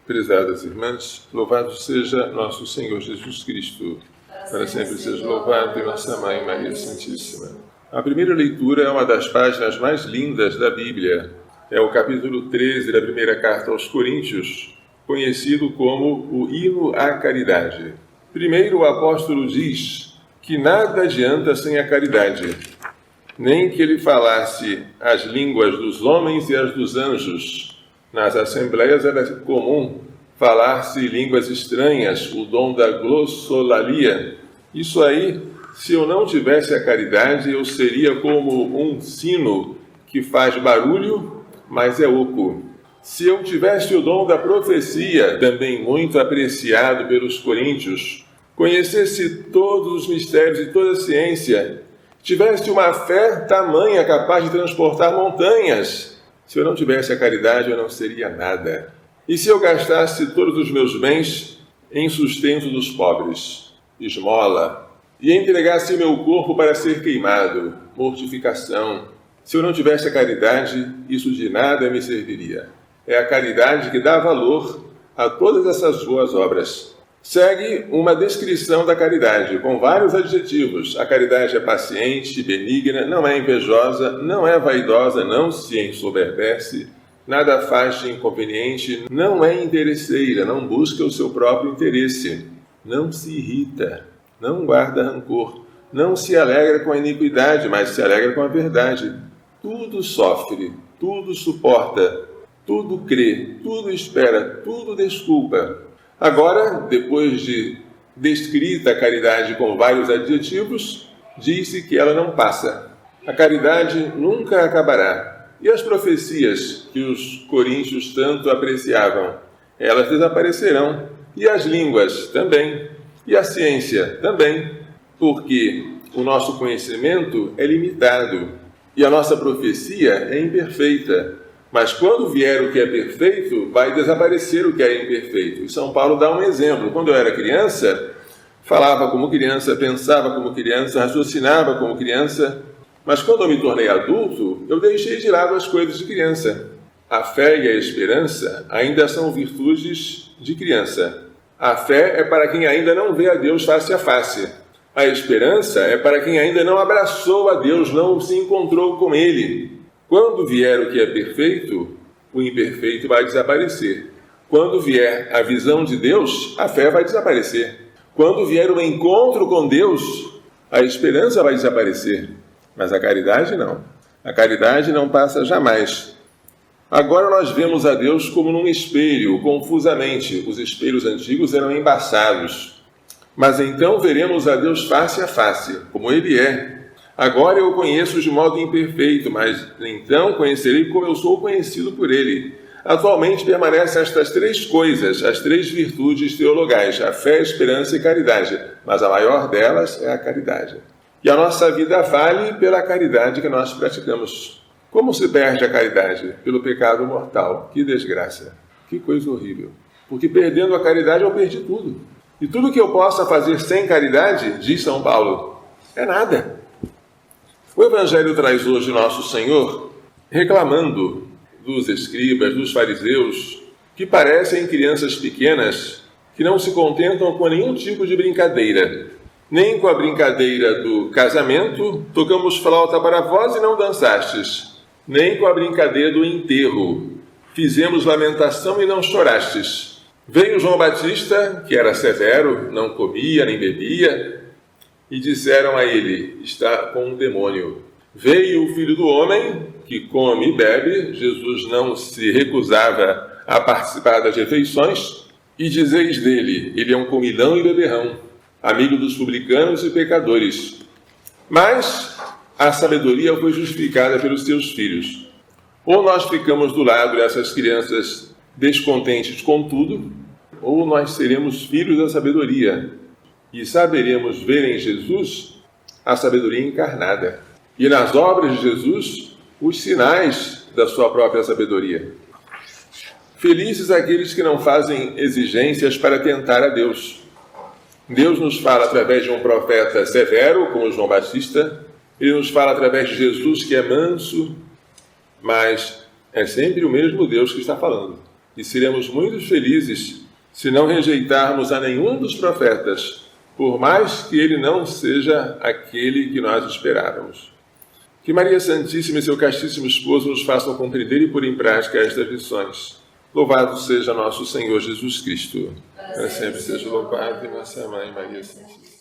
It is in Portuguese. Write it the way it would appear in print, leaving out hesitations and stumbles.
Prezadas irmãs, louvado seja nosso Senhor Jesus Cristo, para sempre seja louvado, e nossa Mãe Maria Santíssima. A primeira leitura é uma das páginas mais lindas da Bíblia. É o capítulo 13 da primeira carta aos Coríntios, conhecido como o hino à caridade. Primeiro, o apóstolo diz que nada adianta sem a caridade, nem que ele falasse as línguas dos homens e as dos anjos. Nas assembleias era comum falar-se línguas estranhas, o dom da glossolalia. Isso aí, se eu não tivesse a caridade, eu seria como um sino que faz barulho, mas é oco. Se eu tivesse o dom da profecia, também muito apreciado pelos coríntios, conhecesse todos os mistérios e toda a ciência, tivesse uma fé tamanha capaz de transportar montanhas, se eu não tivesse a caridade, eu não seria nada. E se eu gastasse todos os meus bens em sustento dos pobres, esmola, e entregasse meu corpo para ser queimado, mortificação, se eu não tivesse a caridade, isso de nada me serviria. É a caridade que dá valor a todas essas boas obras. Segue uma descrição da caridade, com vários adjetivos. A caridade é paciente, benigna, não é invejosa, não é vaidosa, não se ensoberbece, nada faz de inconveniente, não é interesseira, não busca o seu próprio interesse, não se irrita, não guarda rancor, não se alegra com a iniquidade, mas se alegra com a verdade. Tudo sofre, tudo suporta, tudo crê, tudo espera, tudo desculpa. Agora, depois de descrita a caridade com vários adjetivos, diz-se que ela não passa. A caridade nunca acabará. E as profecias que os coríntios tanto apreciavam, elas desaparecerão. E as línguas também. E a ciência também. Porque o nosso conhecimento é limitado. E a nossa profecia é imperfeita. Mas quando vier o que é perfeito, vai desaparecer o que é imperfeito. E São Paulo dá um exemplo. Quando eu era criança, falava como criança, pensava como criança, raciocinava como criança. Mas quando eu me tornei adulto, eu deixei de lado as coisas de criança. A fé e a esperança ainda são virtudes de criança. A fé é para quem ainda não vê a Deus face a face. A esperança é para quem ainda não abraçou a Deus, não se encontrou com Ele. Quando vier o que é perfeito, o imperfeito vai desaparecer. Quando vier a visão de Deus, a fé vai desaparecer. Quando vier o encontro com Deus, a esperança vai desaparecer. Mas a caridade não. A caridade não passa jamais. Agora nós vemos a Deus como num espelho, confusamente. Os espelhos antigos eram embaçados. Mas então veremos a Deus face a face, como Ele é. Agora eu o conheço de modo imperfeito, mas então conhecerei como eu sou conhecido por Ele. Atualmente permanecem estas três coisas, as três virtudes teologais, a fé, a esperança e a caridade, mas a maior delas é a caridade. E a nossa vida vale pela caridade que nós praticamos. Como se perde a caridade? Pelo pecado mortal. Que desgraça, que coisa horrível. Porque perdendo a caridade eu perdi tudo. E tudo que eu possa fazer sem caridade, diz São Paulo, é nada. O Evangelho traz hoje Nosso Senhor reclamando dos escribas, dos fariseus, que parecem crianças pequenas, que não se contentam com nenhum tipo de brincadeira. Nem com a brincadeira do casamento, tocamos flauta para vós e não dançastes. Nem com a brincadeira do enterro, fizemos lamentação e não chorastes. Veio João Batista, que era severo, não comia nem bebia, e disseram a ele, está com um demônio. Veio o Filho do Homem, que come e bebe, Jesus não se recusava a participar das refeições, e dizeis dele, ele é um comilão e beberrão, amigo dos publicanos e pecadores. Mas a sabedoria foi justificada pelos seus filhos. Ou nós ficamos do lado dessas crianças descontentes com tudo, ou nós seremos filhos da sabedoria, e saberemos ver em Jesus a sabedoria encarnada. E nas obras de Jesus, os sinais da sua própria sabedoria. Felizes aqueles que não fazem exigências para tentar a Deus. Deus nos fala através de um profeta severo, como João Batista. Ele nos fala através de Jesus, que é manso, mas é sempre o mesmo Deus que está falando. e seremos muito felizes se não rejeitarmos a nenhum dos profetas, por mais que ele não seja aquele que nós esperávamos. Que Maria Santíssima e seu castíssimo esposo nos façam compreender e pôr em prática estas lições. Louvado seja nosso Senhor Jesus Cristo. Para sempre seja louvado e nossa Mãe Maria Santíssima.